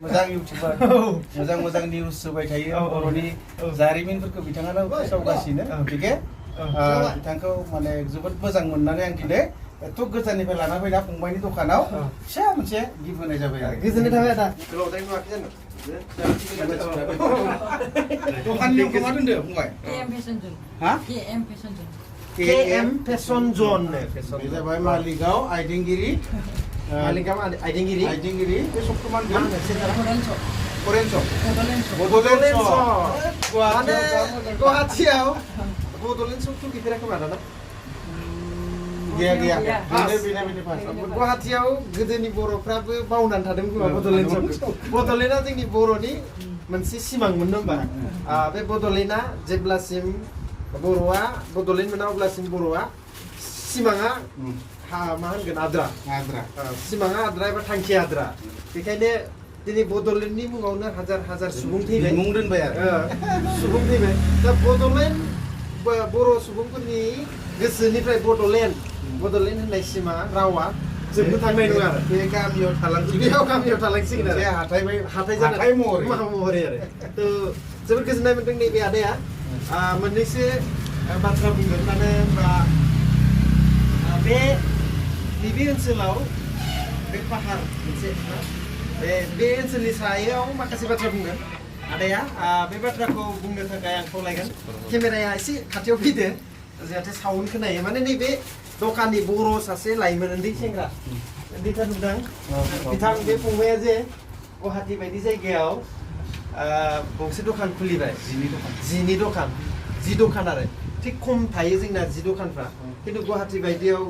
मोजां इउटिउबार मोजां निउस होबाय थायो बर'नि जारिमिनफोरखौ बिथाङानो फोसावगासिनो बिखे बिथांखौ माने जोबोद मोजां मोननानै आं दिनै एथ' गोजाननिफ्राय लाना फैना फंबायनि दखानाव फिसा मोनसे गिफ्ट होनाय जाबाय आरो गोजोननाय थाबाय आदा गोलावदाय नुवाखै जानो दखाननि मुंखौ मा दोनदो फंबाय KM Fashion Zone हा KM Fashion Zone KM Fashion Zone बे जाबाय मालिगाव आइदेंगिरि आइदेंगिरि बे सकखौ मा होनगोन Korean Shop बड'लेण्ड माने गुवाहाटीयाव बड'लेण्ड सकखौ गिफेराखै माना ना गैया बेनो पास गुवाहाटीयाव गोदोनि बर'फ्राबो बावनानै थादोंमोन खोमा बड'लेण्ड सकखौ बड'लेण्डआ जोंनि बर'नि मोनसे सिमांमोन होनबा बे बड'लेण्डआ जेब्लासिम बर'आ बड'लेण्ड मोना अब्लासिम बर'आ सिमाङा मा होनगोन आद्रा सिमाङा आद्रा एबा थांखिया आद्रा बेखायनो दिनै बड'लेण्डनि मुङावनो हाजार सुबुं थैबाय मुं दोनबाय आरो सुबुं थैबाय दा बड'लेण्ड बर' सुबुंफोरनि गोसोनिफ्राय बड'लेण्ड होननाय सिमा रावा जोबनो थांनाय नङा आरो बे गामियाव थालांसिगोन आरो हाथाय महरै आरो थ' जोबोद गोजोननाय मोनदों नैबे आदाया मोननैसो बाथ्रा बुंगोन मानो होनबा बे नैबे ओनसोलाव बे पाहार मोनसे बे ओनसोलनि सायाव माखासे बाथ्रा बुंगोन आदाया बे बाथ्राखौ बुंनो थाखाय आं खावलायगोन केमेराया एसे खाथियाव फैदो जाहाथे साउन्ड खोनायो माने नैबे दखाननि बर' सासे लाइमोन उन्दै सेंग्रा उन्दैथार नुदों बिथां बे फंबाया जे गुवाहाटी बायदि जायगायाव गंसे दखान खुलिबाय जिनि दखान आरो थिग खम थायो जोंना जि दखानफ्रा खिन्थु गुवाहाटी बायदियाव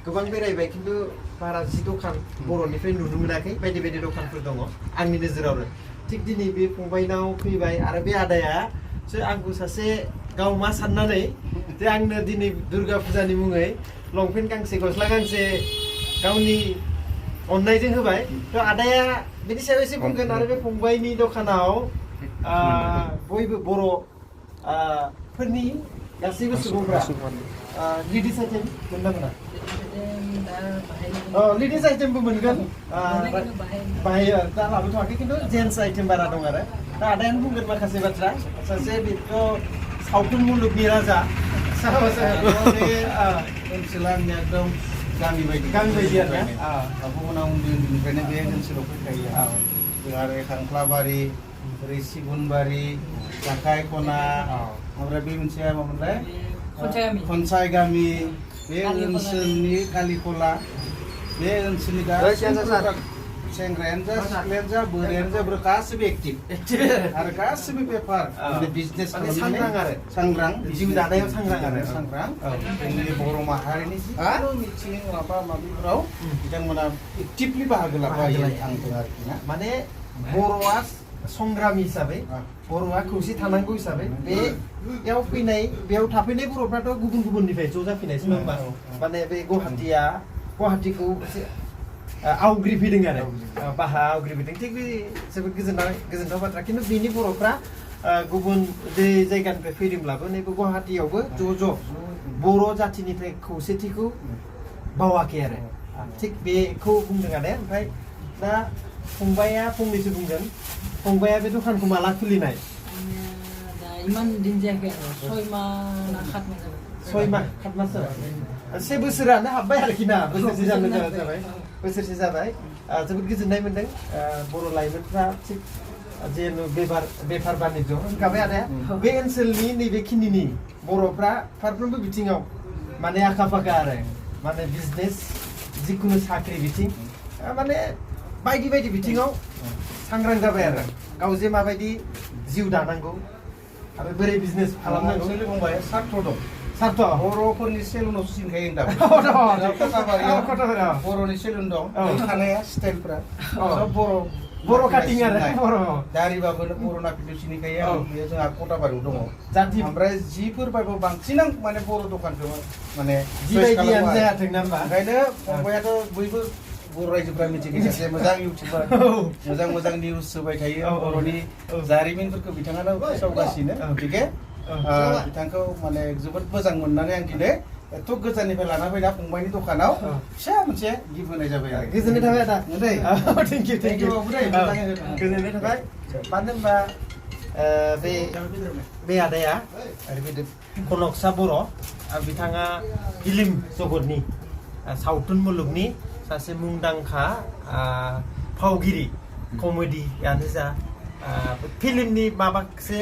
गोबां बेरायबाय खिन्थु बारा जि दखान बर'निफ्राय नुनो मोनाखै बायदि दखानफोर दङ आंनि नोजोरावनो थिग दिनै बे फंबायनाव फैबाय आरो बे आदाया आंखौ सासे गाव मा साननानै जे आंनो दिनै दुर्गा फुजानि मुङै लंपेन्ट गांसे गस्ला गांसे गावनि अननायजों होबाय थ' आदाया बिनि सायाव एसे बुंगोन आरो बे फंबायनि दखानाव बयबो बर' फोरनि गासैबो सुबुंफ्रा लेडिस आइटेम मोनना मोना लेडिस आइटेमबो मोनगोन बाहायो दा लाबोथ'वाखै खिन्थु जेन्ट्स आइटेम बारा दं आरो दा आदायानो बुंगोन माखासे बाथ्रा सासे बेथ' सावथुन मुलुगनि राजा ओनसोला एकदम गामि बायदि आरो गुबुना उन्दैनिफ्रायनो बे ओनसोलाव फैखायो आरो खांख्लाबारि ओरै सिगुनबारि जाखाय खना ओमफ्राय बे मोनसेया मामोनलाय खनसाय गामि बे ओनसोलनि कालिखला बे ओनसोलनि सेंग्रायानो जा सिख्लायानो जा बोरायानो जा गासिबो एक्टिभ आरो गासिबो बेफार बिजनेस सांग्रां जिउ दानायाव सांग्रां जोंनि बर' माहारिनि जिखुनु मिथिं माबाफोराव बिथांमोना एक्टिभलि बाहागो लाफायो आरोखि ना माने बर'आ संग्रामि हिसाबै बर'आ खौसे थानांगौ हिसाबै बेयाव थाफैनाय बर'फ्राथ' गुबुननिफ्राय ज' जाफैनायसो नङा होमबा माने बे गुवाहाटीखौ आवग्रिफैदों आरो आवग्रिफैदों थिग बे जोबोद गोजोनथाव बाथ्रा खिन्थु बेनि बर'फ्रा गुबुन बे जायगानिफ्राय फैदोंब्लाबो नैबे गुवाहाटीयावबो ज' बर' जाथिनिफ्राय खौसेथिखौ बावाखै आरो थिग बेखौ बुंदों आरो ओमफ्राय दा फंबाया फंनैसो बुंगोन फंबाया बे दखानखौ माला खुलिनाय इमान दिन जायाखै 6 माह ना 7 माह जाबाय 6 माह से बोसोरानो हाबबाय आरोखि ना बोसोरसे जाबाय जोबोद गोजोननाय मोनदों बर' लाइमोनफ्रा थिग जेन' बेफार बानिज्य होनखाबाय आदाया बे ओनसोलनि नैबेखिनिनि बर'फ्रा फारफ्रोमबो बिथिङाव माने आखा फाखा आरो माने बिजनेस जिखुनु साख्रि बिथिं माने बायदि बिथिङाव सांग्रां जाबाय आरो गाव जे माबायदि जिउ दानांगौ आरो बोरै बिजनेस खालामनांगौ बुंबाय सार्थ दं सार्थ बर'फोरनि सेलुनावसो सिनखायो दा बर'नि सेलुन दं थानाया स्टाइलफ्रा सब बर' काटिं आरो दारिबाबो बर' नाफिखौ सिनायखायो बेयो जोंहा कटाबारियाव दङ जाथि ओमफ्राय जिफोर बायबो बांसिन माने बर' दखानखौ माने जिबायदियानो जायाथों ना होमबा ओंखायनो फंबायाथ' बयबो बर' रायजोफ्रा मिथिगौ सासे मोजां इउटिउबार मोजां निउस होबाय थायो बर'नि जारिमिनफोरखौ बिथाङानो फोसावगासिनो बिखे बिथांखौ माने जोबोद मोजां मोननानै आं दिनै एथ' गोजाननिफ्राय लाना फैना फंबायनि दखानाव फिसा मोनसे गिफ्ट होनाय जाबाय आरो गोजोननाय थाबाय आदा दै थेंक इउ गोजोननाय थाबाय मानो होनबा बे आदाया ओरैबायदि कनकसा बर' बिथाङा फिल्म जगतनि सावथुन मुलुगनि सासे मुंदांखा फावगिरि कमेडियानो जा फिल्मनि माखासे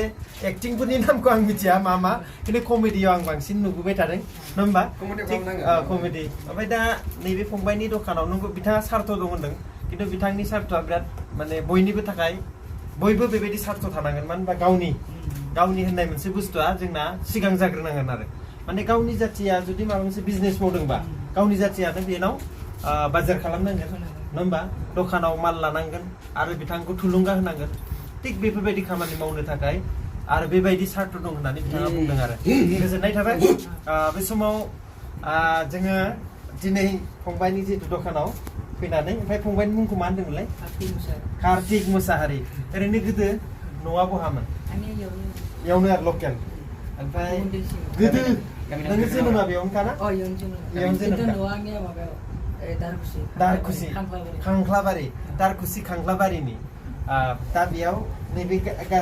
एक्टिंफोरनि नामखौ आं मिथिया मा खिन्थु कमेडियाव आं बांसिन नुबोबाय थादों नङा होमबा कमेडि ओमफ्राय दा नैबे फंबायनि दखानाव नंगौ बिथाङा सार्थ दं होनदों खिन्थु बिथांनि सार्थआ बिराद माने बयनिबो थाखाय बयबो बेबायदि सार्थ थानांगोन मानो होनबा गावनि होननाय मोनसे बुस्थुआ जोंना सिगां जाग्रोनांगोन आरो माने गावनि जाथिया जुदि माबा मोनसे बिजनेस मावदोंबा गावनि जाथियानो बेनाव बाजार खालामनांगोन नङा होमबा दखानाव माल लानांगोन आरो बिथांखौ थुलुंगा होनांगोन थिग बेफोरबायदि खामानि मावनो थाखाय आरो बेबायदि सार्थ दं होननानै बिथाङा बुंदों आरो गोजोननाय थाबाय बे समाव जोङो दिनै फंबायनि जितु दखानाव फैनानै ओमफ्राय फंबायनि मुंखौ मा होनदोंमोनलाय कार्तिक मुसाहारि ओरैनो गोदो न'आ बहामोन इयावनो आरो लकेल ओमफ्राय गोदो नोङो जोनोमा बेयावनोखाना दारखुसि खांख्लाबारिनि दा बेयाव नैबे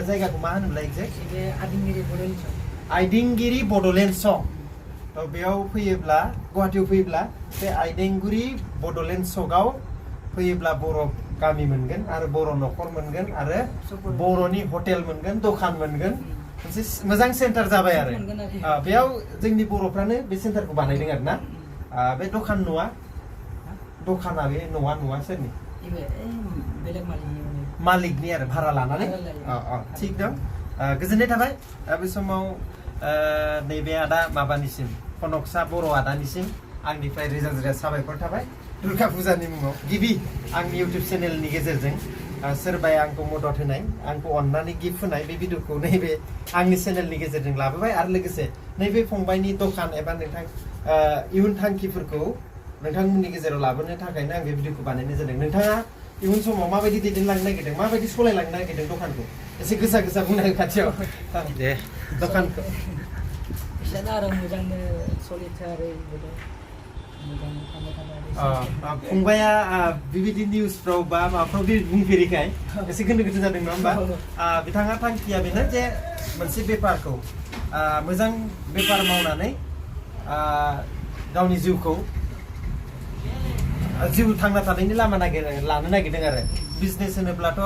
जायगाखौ मा होनोमोनलाय एक्जेक्ट आइदिंगिरि बड'लेण्ड सक बेयाव फैयोब्ला गुवाहाटीयाव फैयोब्ला बे आइदिंगिरि बड'लेण्ड सकआव फैयोब्ला बर' गामि मोनगोन आरो बर' न'खर मोनगोन आरो बर'नि हटेल मोनगोन दखान मोनगोन मोनसे मोजां सेन्टार जाबाय आरो बेयाव जोंनि बर'फ्रानो बे सेन्टारखौ बानायदों आरो ना बे दखाना बे न'आ सोरनि मालिकनि आरो भारा लानानै थिग दं गोजोननाय थाबाय बे समाव नैबे आदा माबानिसिम कनकसा बर' आदानिसिम आंनिफ्राय रोजा साबायखर थाबाय दुर्गा फुजानि मुङाव गिबि आंनि इउटुब चेनेलनि गेजेरजों सोरबाया आंखौ मदद होनाय आंखौ अननानै गिफ्ट होनाय बे भिडिअखौ नैबे आंनि चेनेलनि गेजेरजों लाबोबाय आरो लोगोसे नैबे फंबायनि दखान एबा नोंथां इयुन थांखिफोरखौ नोंथांमोननि गेजेराव लाबोनो थाखायनो आं बे भिडिअखौ बानायनाय जादों नोंथाङा इयुन समाव माबायदि दैदेनलांनो नागिरदों माबायदि सालायलांनो नागिरदों दखानखौ एसे गोसा बुंनो खाथियाव दे दखानखौ फंबाया बेबायदि निउसफ्राव बा माबाफ्राव बुंफेरिखाय एसे गोनो गोथो जादों नङा होमबा बिथाङा थांखिया बेनो जे मोनसे बेफारखौ मोजां बेफार मावनानै गावनि जिउ थांना थानायनि लामा लानो नागिरदों आरो बिजनेस होनोब्लाथ'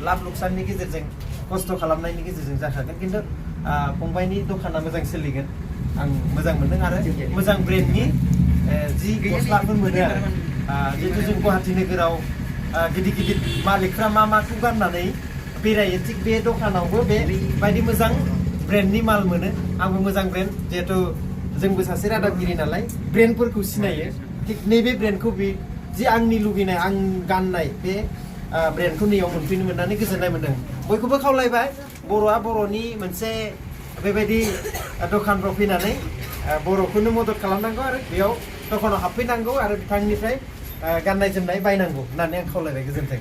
लाब लुकसाननि गेजेरजों खस्थ' खालामनायनि गेजेरजों जाखागोन खिन्थु फंबायनि दखाना मोजां सोलिगोन आं मोजां मोनदों आरो मोजां ब्रेन्डनि जि गस्लाफोर मोनो आरो जिहेतु जों गुवाहाटि नोगोराव गिदिर मालिकफ्रा माखौ गाननानै बेरायो थिग बे दखानावबो बेबायदि मोजां ब्रेन्डनि माल मोनो आंबो मोजां ब्रेन्ड जिहेतु जोंबो सासे रादाबगिरि नालाय ब्रेन्डफोरखौ सिनायो थिग नैबे ब्रेन्डखौ जि आंनि लुगैनाय आं गाननाय बे ब्रेन्डखौ नैयाव मोनफैनो मोननानै गोजोननाय मोन्दों बयखौबो खावलायबाय बर'आ बर'नि मोनसे बेबायदि दखानफ्राव फैनानै बर'खौनो मदद खालामनांगौ आरो बेयाव दखानाव हाबफैनांगौ आरो बिथांनिफ्राय गाननाय जोमनाय बायनांगौ होननानै आं खावलायबाय गोजोन्थों